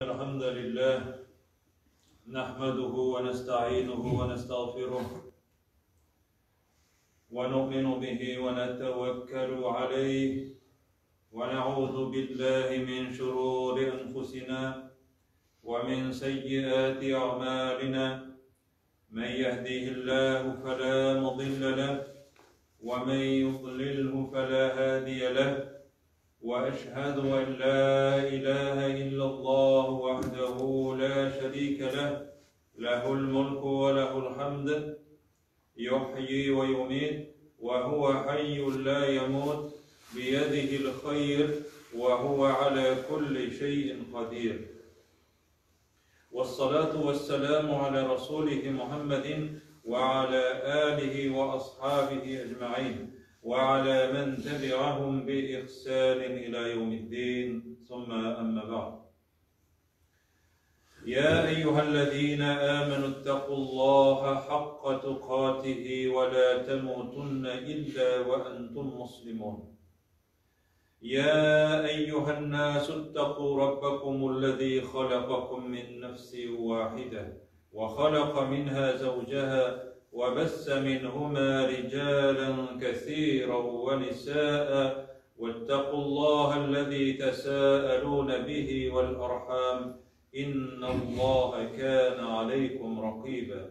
الحمد لله نحمده ونستعينه ونستغفره ونؤمن به ونتوكل عليه ونعوذ بالله من شرور أنفسنا ومن سيئات أعمالنا من يهديه الله فلا مضل له ومن يضلله فلا هادي له وأشهد أن لا إله إلا الله وحده لا شريك له له الملك وله الحمد يحيي ويميت وهو حي لا يموت بيده الخير وهو على كل شيء قدير والصلاة والسلام على رسوله محمد وعلى آله وأصحابه أجمعين وعلى من تبعهم بإحسان إلى يوم الدين ثم أما بعد يا أيها الذين آمنوا اتقوا الله حق تقاته ولا تموتن إلا وأنتم مسلمون يا أيها الناس اتقوا ربكم الذي خلقكم من نفس واحدة وخلق منها زوجها وبث منهما رجالا كثيرا ونساء واتقوا الله الذي تساءلون به والأرحام إن الله كان عليكم رقيبا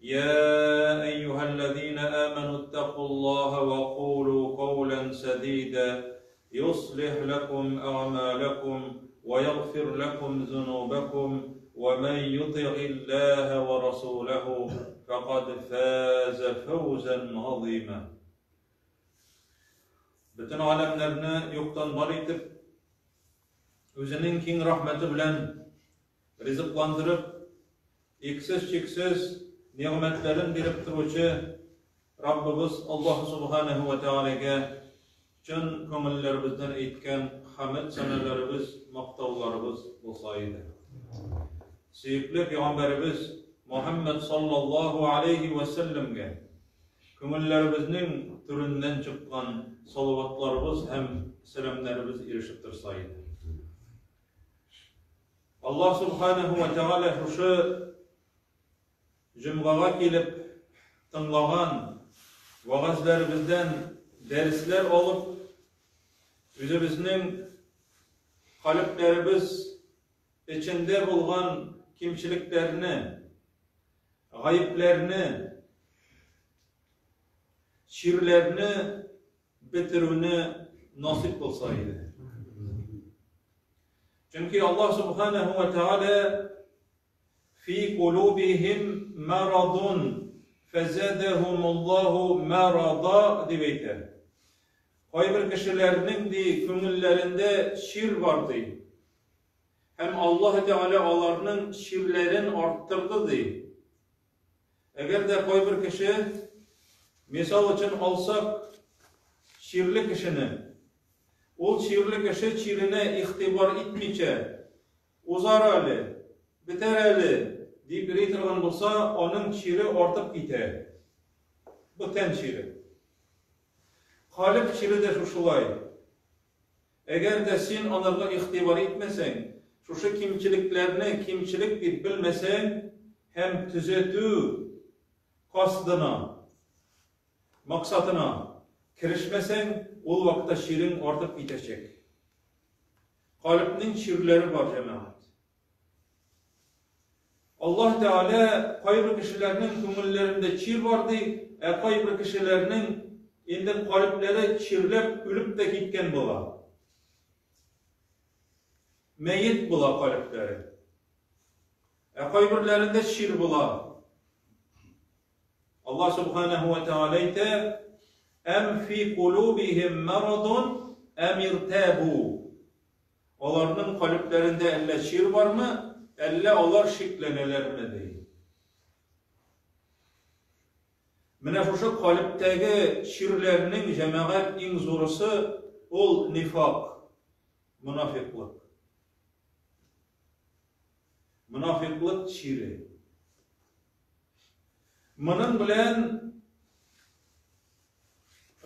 يا أيها الذين آمنوا اتقوا الله وقولوا قولا سديدا يصلح لكم أعمالكم ويغفر لكم ذنوبكم ومن يطع الله ورسوله فقد فاز فوزا عظيما. Bütün alemlerini yoktan var etip, özünün keng rahmeti bilen rızıklandırıp, eksiz çeksiz nimetlerin verip turuvchi Rabbimiz Allah Subhanahu ve Teala'ga cın köngüllerimizden etken hamd sanalarımız, maqtavlarımız bolsaydı. Sevgili Peygamberimiz Muhammed sallallahu aleyhi ve sellem'ge köngüllerimizin türünden çıkan salavatlarımız hem selamlarımız erişip tursaydı. Allah Subhanahu ve Teala şu cümgaga kelip tınlagan vaazlarımızdan dersler olup özümüzün kalplerimiz içinde bulgan kimçiliklerini, gayiplerini, şirlerini bitiruni nasip olsaydı. Çünkü Allah Subhanahu ve Teala fi kulubihim maradun fezadehumullahu marada diyeydi. Kayber kişilerinin de köngüllerinde şir vardı. Hem Allah Teala onların şirlerin arttırdı diye. Eğer de koy bir kişi misal için alsak şirli kişini, o şirli kişi şirine ihtibar etmeyece, uzar ali, biter ali deyip reytirgan olsa onun şiri artıp gider. Bu ten şiri. Kalp şiri de şuşulay. Eğer de sen onlarla ihtibar etmesen, şu kimçiliklerini kimçilik deyip bilmesen, hem tüzetü kastına, maksatına kirişmesen, o vakitte şirin artıp bitecek. Kalbinin şirleri var cemaat. Allah Teala kayber kişilerinin köngüllerinde şir vardı, kayber kişilerinin indi kalpleri şirlep ölüp de gitken bola. Meyit bula kalpleri. Kayberlerinde şir bula. Allah Subhanahu ve Teala ite em fi kulubihim maradun em irtabu. Onların kalplerinde elle şir var mı? Elle onlar şikleneler mi değil. Mine şu kalpteki şirlerinin cemaat en zorusu ol nifak, münafıklık. Münafıklık şiri. Bunun bilen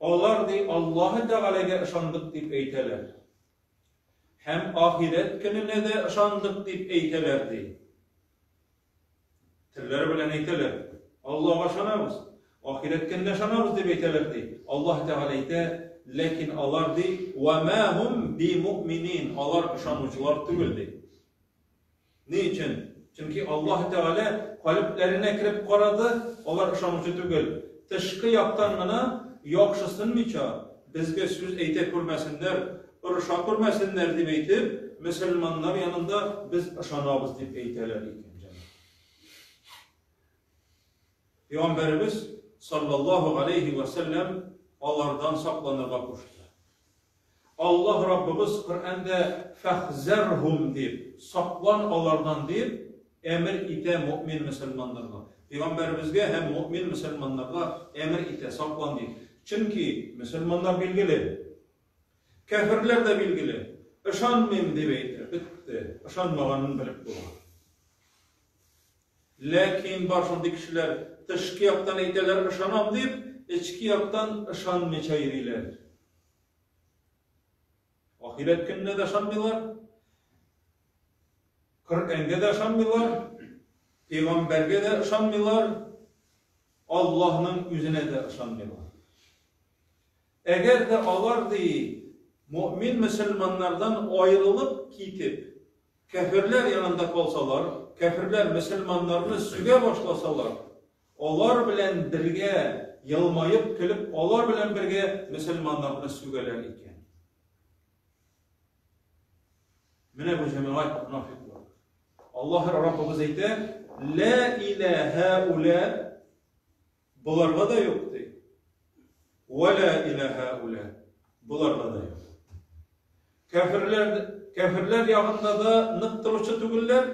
Onlar Allah Teala'ya ışandık deyip eyteler. Hem ahiret gününe de ışandık deyip eytelerdi. Tilleri bilen eyteler. Allah'a ışanamız. Ahiret gününe ışanamız deyip eytelerdi. Allah Teala eyte, lekin onlar deyip وَمَا هُمْ بِمُؤْمِنِينَ onlar ışanıcılar tügüldü. Niçin? Çünkü Allah Teala kalplerine kirip koradı, onlar ışanıcı tügül. Tışkı yaptanına yokşısınmayça, bizge söz eyte kurmesinler, ırşa kurmesinler deyip eytip, Müslümanlar yanında biz ışanabız deyip eyteler iken. Peygamberimiz sallallahu aleyhi ve sellem Allah'tan saklanırga koştu. Allah Rabbimiz Kur'an'da fahzerhum deyip, saklan Allah'tan deyip, emir ite mümin Müslümanlarga. Peygamberimizge hem mümin Müslümanlarga emir ite, saklan deyip. Çünkü Müslümanlar bilgili, kafirler de bilgili. Işanmayım deyip bitti. Işanmağanın bilip bular. Lakin başındaki kişiler dışkı yaktan eyteler ışanam deyip, içki yaktan ışanmayça yeriler. Ahiret gününe de ışanmıyorlar, Kur'an'ga da ışanmıyorlar, Peygamberge de ışanmıyorlar, Allah'ın yüzüne de ışanmıyorlar. Eğer de onlar değil, mümin Müslümanlardan ayrılıp gitip, kafirler yanında kalsalar, kafirler Müslümanlarını süge başlasalar, onlar bilen birge yılmayıp külüp, onlar bilen birge Müslümanlarını sügeler iken. Mine bu cemaat münafıklar. Allah Rabbimiz eyte, la ilahe ula, bularga da yok deyip. Ve la ilahe ula, bularga da yok. Kafirler yağında da nık tırıçı tügüller,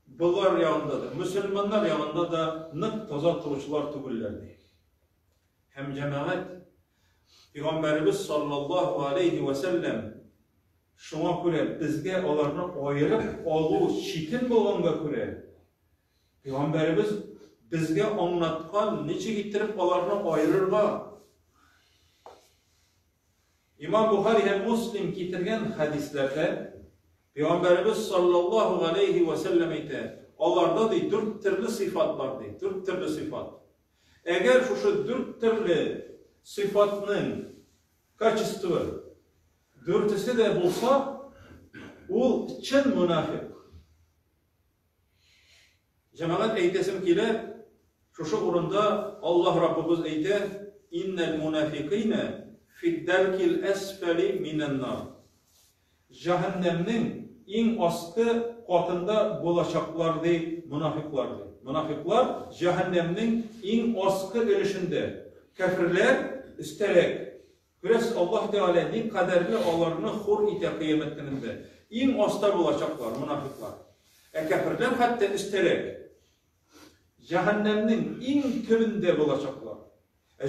bular yağında da, Müslümanlar yağında da nık toza tırıçılar tügüller deyip. Hem cemaat, Peygamberimiz sallallahu aleyhi ve sellem şuna göre bizge onlarını ayırıp alığı çetin bolğanга göre Peygamberimiz bizge anlatkan neçe getirip onlarını ayırırga. İmam Buhari hem Müslim getirgen hadislerde Peygamberimiz sallallahu aleyhi ve sellem ite onlarda da 4 türlü sıfatlar deyip, 4 türlü sıfat. Eğer şu 4 türlü sıfatının kaçıstı dörtüsü de bulsa, o çın münafık. Cemaat eytesim kile, şu orunda Allah Rabbimiz eyte, innel munafikine fidderkil esfeli minennar. Cehennemnin en astı katında bulacaklar deyip, münafıklar deyip. Münafıklar cehennemnin en astı ilişinde. Kafirler üstelik. Biraz Allah Teala'nın kaderini onlarını hur ite kıyamet gününde. En asta bulacaklar münafıklar. Kafirler hatta üstelik. Cehennemnin en tümünde bulacaklar.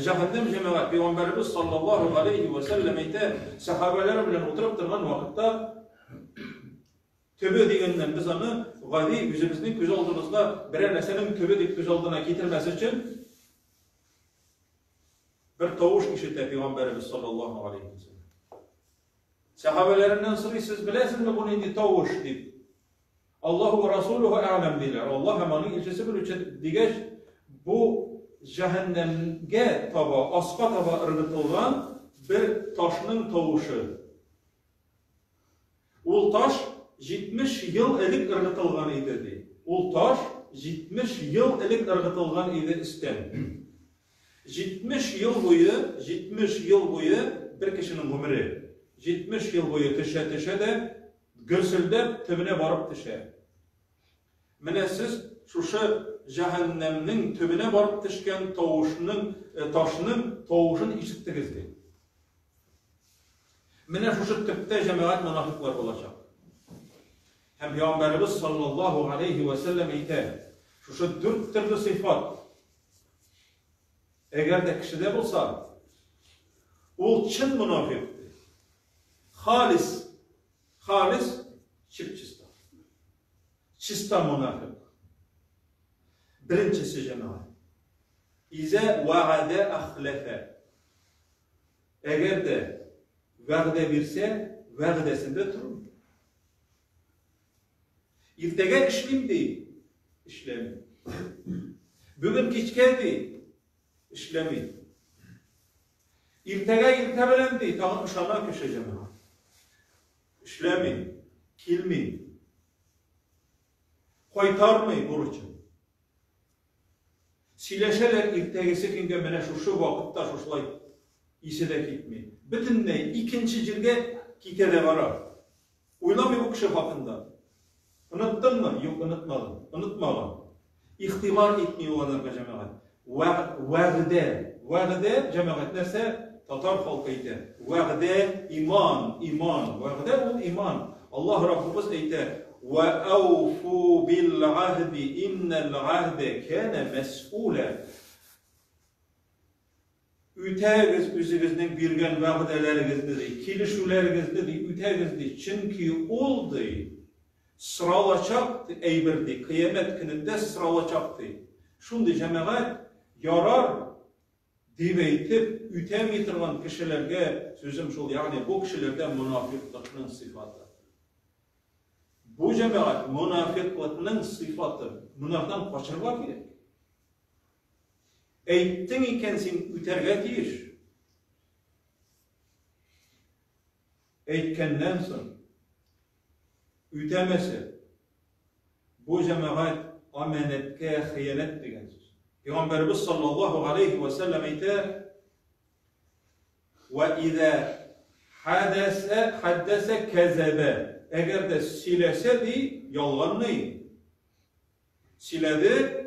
Cehennem cemaat Peygamberimiz sallallahu aleyhi ve sellem ite sahabeler bilen oturup durgan vakitte töbe degenden biz onu gadi yüzümüzün göz olduğunuzda birer nesenin töbe deyip göz olduğuna getirmesi için bir tavuş işitti Peygamberimiz sallallahu aleyhi ve sellem. Sahabelerinden sırrı siz bilesiniz mi bunu indi tavuş deyip. Allahu ve Resuluhu a'lem deyler. Allah hemanın ilçesi bir üçe digeç bu cehennemge taba, asqa taba ırgıtılgan bir taşının tavuşu. Ul taş 70 yıl elik ırgıtılgan idi deyip. Ul taş 70 yıl elik ırgıtılgan idi isten. 70 yıl boyu bir kişinin ömrü 70 yıl boyu tişe de gürsüldep tübüne varıp tişe. Mine siz şu cehennemnin tübüne varıp tişken taşının tavuşunu işittiniz deyip. Mine şu tüpte cemaat münafıklar olacak. Hem Peygamberimiz sallallahu aleyhi ve sellem ite şu 4 türlü sıfat eğer de kişide bulsa, o çın münafık, halis, çista münafık. Birincisi cemaat. İze vaade ahlefe. eğer de va'de birse, va'desinde durun. İrtege işlemdi, işlemi. Bugün keçkeldi, işlemi. İrtege irtebelendi, tağın uşağına köşeceğim. İşlemi, kilmi, koytarmay buruçun. Sileşeler irtegesi kinge mene şu vakitta şuşlay isi de gitmeyi. Bütün ne? İkinci cilge kikede varar. Uylamay bu kişi hakkında. Unuttun mu? Yok unutmadım. Unutmadım. İhtibar etmeyi olanlarga cemaat. Va'de cemaat nese? Tatar halkıydı. Va'de iman. Va'de o iman. Allah Rabbimiz eyte. وَأَوْفُوا بِالْعَهْدِ اِنَّ الْعَهْدَ كَانَ مَسْئُولًا. Ütəgiz üzügizden birgen va'delerigizdir, kilişülerigizdir, ütəgizdir. Çünkü oldu, sıralaçaktı eybirdi, kıyamet gününde sıralaçaktı. Şundi cemaat yarar deyip ütem yitirgan kişilerge sözüm şol, yani bu kişilerde münafıklıkның sıfatı. Bu cemaat münafıklıkның sıfatı. Bunlardan kaçırmak gerek. Eyttin iken sen üterge tiyiş. Eytkenden son ütemesi. Bu cemaat amanetke hıyanet degen söz. Peygamberimiz sallallahu aleyhi ve sellem eyte ve izâ haddese kezebe. Eğer de silese di yalganlıyı. Siledi,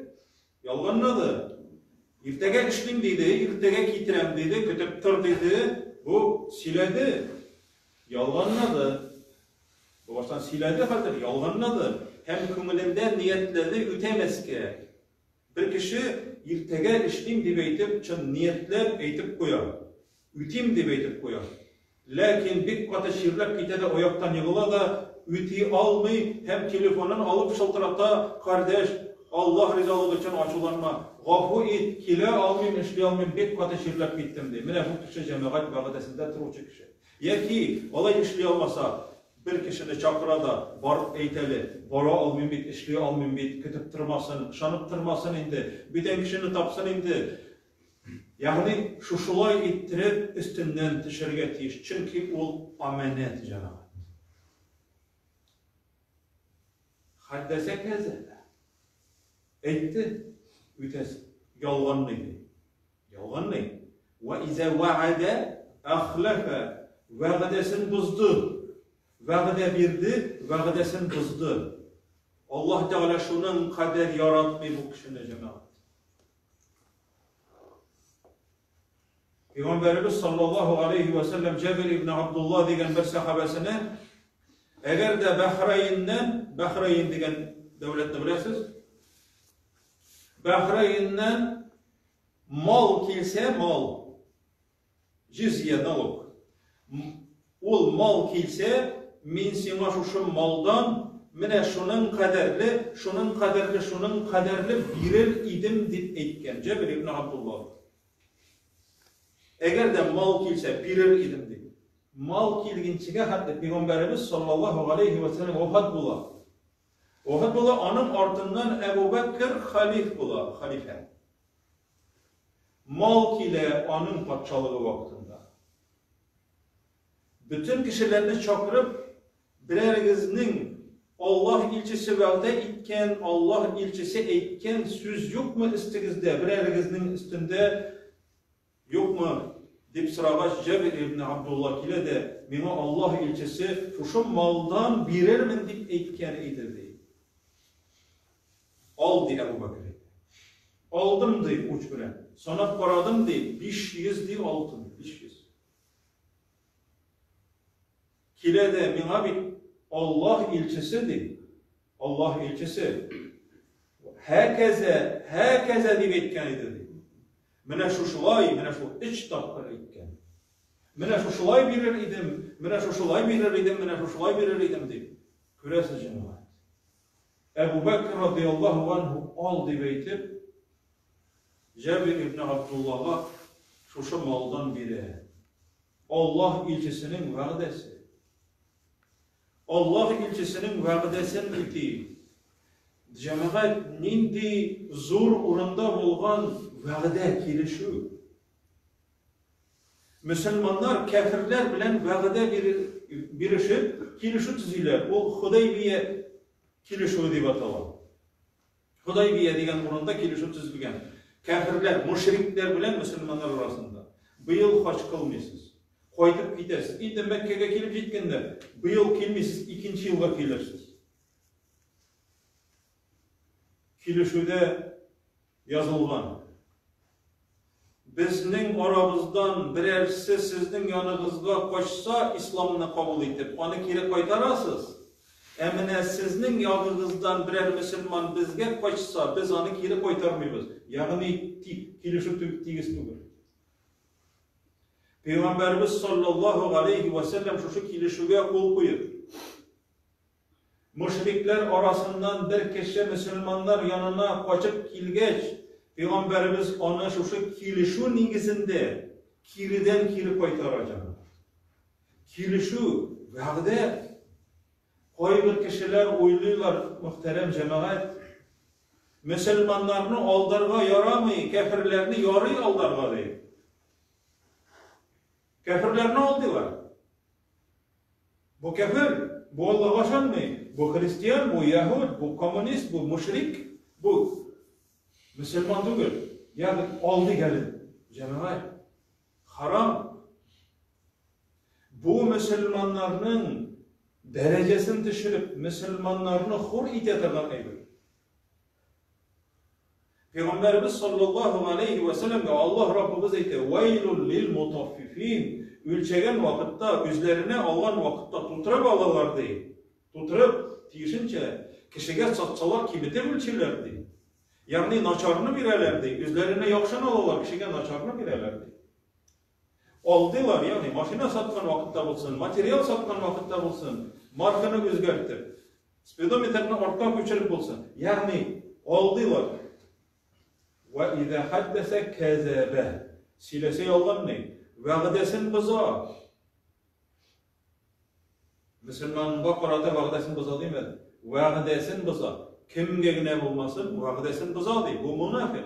yalganladı. İrtege işlim dedi, irtege kitirem dedi, kötüp tır dedi. Bu siledi, yalganladı. Bu baştan siledi hadir, yalganladı. Hem kümülünden niyetledi, ütemeske. Bir kişi irtege işlim deyip eytip, çın niyetlep eytip koyar. Ütim deyip eytip koyar. Lakin bir katı şirlep gitede oyaktan yığıla da üti almay, hem telefonun alıp şıltırata, kardeş, Allah rizalığı için açılanma, gafu it, kile almayayım, işli almayayım, bir katı şirlep gittim diye. Mine bu kişi cemaat vaqidesinde turuvçu kişi. Ya ki, olay işli almasa, bir kişini çakıra da, barıp eyteli, bara almayayım bit, işli almayayım bit, kütüp tırmasın, şanıp tırmasın indi, biten kişini tapsın indi. Yani şuşulay ittirip üstünden dışarıya tiyiş. Çünkü o amenet cemaat. Haddese kezebe. Etti. Ütesi. Yalganlıydı. Yalganlıydı. Ve ize va'ade ahlefe. Va'desin buzdu. Va'de birdi. Va'desin buzdu. Allah Teala şunun kader yaratmayı bu kişinin cemaat. Peygamberimiz sallallahu aleyhi ve sellem Cebir İbni Abdullah degen bir sahabesine eğer de Bahreyn degen devletini bilesiz, Bahreyn'den mal kilse mal, cizye nalog. Ol mal kilse min sina şu maldan mine şunun kaderli birer idim dip etken Cebir İbni Abdullah. Eğer de mal kilse birer idim dip. Mal kilginçige hatta Peygamberimiz sallallahu aleyhi ve sellem ohad bula. Ohad bula onun ardından Ebu Bekir halife. Mal kile onun patçalığı vaktinde. Bütün kişilerini çakırıp birerigizning Allah ilçisi vədə etken, Allah ilçisi etken söz yok mu istigizde? Birerigizning üstünde yok mu? Dip sıragaç Cebir İbni Abdullah ile de mena Allah ilçisi şu maldan birer min dip etken edirdi. Aldı Ebu Bekir. Aldım deyip uç bilen. Sana paradım deyip 500 deyip altın. 500. Kile de mena bir Allah ilçisi deyip. Allah ilçisi. Herkese deyip etken edirdi. Mene şuşulay, mene şu iç tapkır etken. Mene şuşulay birer idim, mene şuşulay birer idim, mene şuşulay birer idim deyip. Küresiz cemaat. Ebu Bekir radıyallahu anhu aldı beytip Cebir İbni Abdullah'a şuşu maldan biri. Allah ilçisinin vəqdəsi. Allah ilçisinin vəqdəsin iti. Cemaat nindi zor urunda bolğan vəqdə kilişu. Müslümanlar kafirler bilen vəqdə birişip kilişu tüzüler. O Hudaybiye kilişu deyip atalar. Hudaybiye degen urunda kilişu tüzülgen. Kafirler, müşrikler bilen Müslümanlar arasında. Bu yıl haç kılmıyorsunuz. Koytup gidersiz. İndi Mekke'ye gelip gitkende bu yıl gelmeysiz, ikinci yılga gelirsiniz. Kilişu'da yazılgan. Bizning aramızdan birerisi sizning yanınızga koşsa İslam'ını kabul edip onu geri qaytarasız. Emine sizning yanınızdan birer Müslüman bizge koşsa biz onu geri qaytarmayız. Yani kilişu tigiz tügür. Peygamberimiz sallallahu aleyhi ve sellem şu kilişuga kol koyup müşrikler arasından bir kişi Müslümanlar yanına kaçıp kilgeç Peygamberimiz ona şu kilişu nigizinde kiriden kiri qaytaracak. Kilişu vəqdə koy bir kişiler oyluyorlar muhterem cemaat. Müslümanlarını aldarga yaramay, kafirlerini yarı aldarga deyip. Kafirler ne oldular? Bu kafir, bu Allah'a şanmay, bu Hristiyan, bu Yahud, bu komünist, bu müşrik, bu Müslüman değil. Yani aldı gelin. Cemaat, haram. Bu Müslümanların derecesini düşürüp Müslümanlarını hor itetirgan eydir. Peygamberimiz sallallahu aleyhi ve sellem'e Allah Rabbimiz aytdı: "Veylul lil mutaffifin." Ölçegen vakitte, üzerine alan vakitte tuturup alalardı. Tuturup, tiyişince kişiye satsalar kimite ölçülerdi. Yani naçarını birerlerdi. Üzerine yakşan alalar, kişiye naçarını birerlerdi. Aldılar yani maşina satkan vakitte bulsun, materyal satkan vakitte bulsun, markanı özgertip, speedometrini orta köçürüp bulsun. Yani aldılar. Ve izâ haddese kezebe. Silesi yalan ne? Vəqdəsin bıza. Müslümanın qarata vəqdəsin bıza demədi. Vəqdəsin bıza. Kimge ne bulmasın? Vəqdəsin bıza deyil. Bu münafik.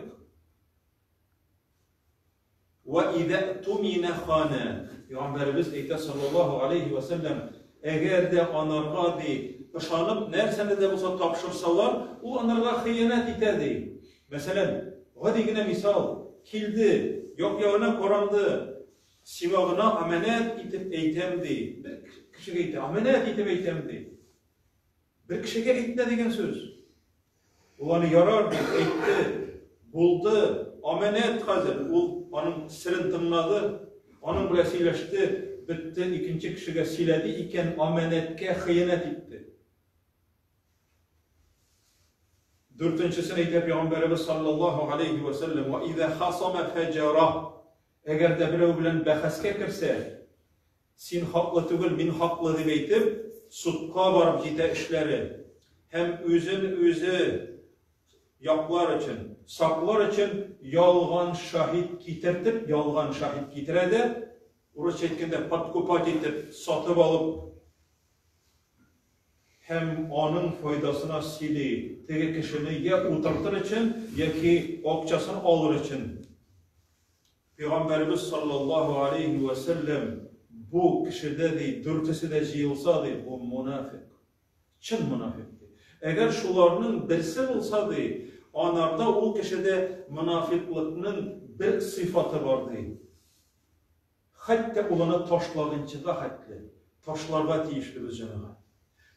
Ve izâ tumine khâne. Peygamberimiz eytə sallallahu aleyhi ve sellem eğer de anarga deyil, ışanıp nersene de bulsa tapşırsalar, o anarga hıyanet iter deyil. Mesela, gıdigine misal, kildi, yok yağına korandı, sivağına amenet itip eytemdi. Bir kişiye eyti, amenet itip eytemdi. Bir kişiye eytne degen söz. Ulanı yarardı, eytti, buldu, amenet hazır. Onun sırrını tınladı, onun bile sileşti, bitti, ikinci kişiye siledi iken amenetke hıyanet etti. Dörtüncüsünü eytip Peygamberimiz sallallahu aleyhi ve sellem ve izâ hasama fecerah. Eğer de birey bilen bahasga kirse, sen haklı tügül, min haklı deb eytip, sudqa barıp jite işleri, hem özü yaplar için, saklar için yalgan şahit getirtip, yalgan şahit getiredi, Urus etkende patkupat etip, satıp alıp, hem onun faydasına sili, tege kişini ya utartır için, ya ki okçasını alır için. Peygamberimiz sallallahu aleyhi ve sellem bu kişide de, dürtüsü de jiyilsa de, bu münafik. Çin münafikti. Eğer şularının birisi olsa de, anarda o kişide münafikliğinin bir sıfatı vardı. Hatta olana taşlağınçıda hatta, taşlarga tiyişli biz cemaat.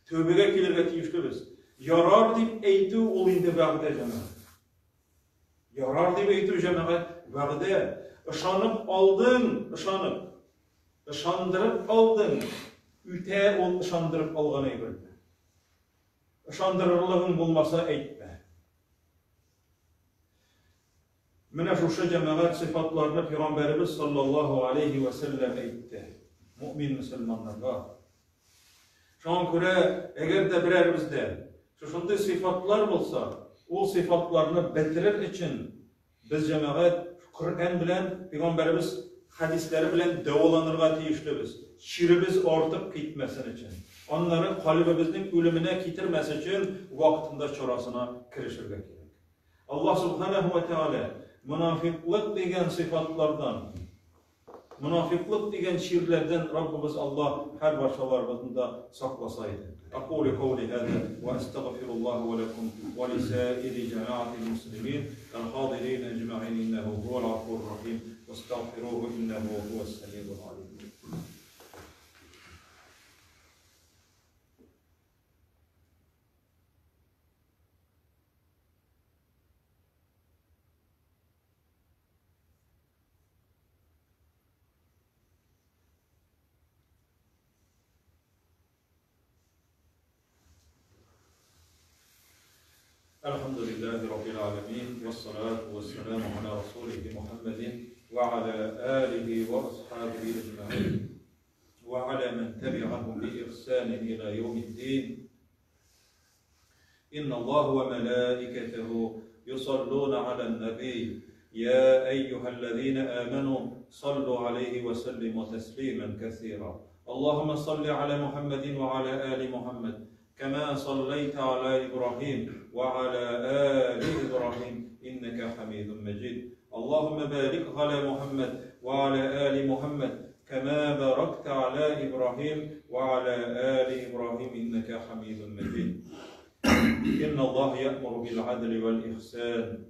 Tövbege kelirge tiyişli biz. Yarar deyip eyti ol indi vəqdə cemaat. Yarar deyip eyti cemaat vəqdə. Işanıp aldın, ışandırıp aldın, üte ol ışandırıp alğanı bilme. Işandırırlığın bulmasa eytme. Mine şu cemaat sıfatlarını Peygamberimiz sallallahu aleyhi ve sellem eytti. Mümin Müslümanlarga. Şuan göre eğer de birerimizde şunday sıfatlar olsa, o sıfatlarını bitirir için biz cemaat Kur'an bilen Peygamberimiz hadisleri bilen davolanırga tiyişlibiz. Şirimiz ortup gitmesin için. Onları kalbimizin ölümüne getirmesi için vaktinde çorasına kirişirge gerek. Allah subhanahu ve teala münafıklık degen sıfatlardan, münafıklık degen şirlerden Rabbimiz Allah her başalarımızda saklasaydı. أقول قولي هذا وأستغفر الله ولكم ولسائر جماعة المسلمين الحاضرين أجمعين إنه هو الغفور الرحيم واستغفروه إنه هو السميع العليم. الحمد لله رب العالمين والصلاة والسلام على رسوله محمد وعلى آله وأصحابه أجمعين وعلى من تبعهم بإحسان إلى يوم الدين. إن الله وملائكته يصلون على النبي يا أيها الذين آمنوا صلوا عليه وسلموا تسليما كثيرا. اللهم صل على محمد وعلى آل محمد كما صليت على إبراهيم وعلى آل إبراهيم إنك حميد مجيد. اللهم بارك على محمد وعلى آل محمد كما باركت على إبراهيم وعلى آل إبراهيم إنك حميد مجيد. إن الله يأمر بالعدل والإحسان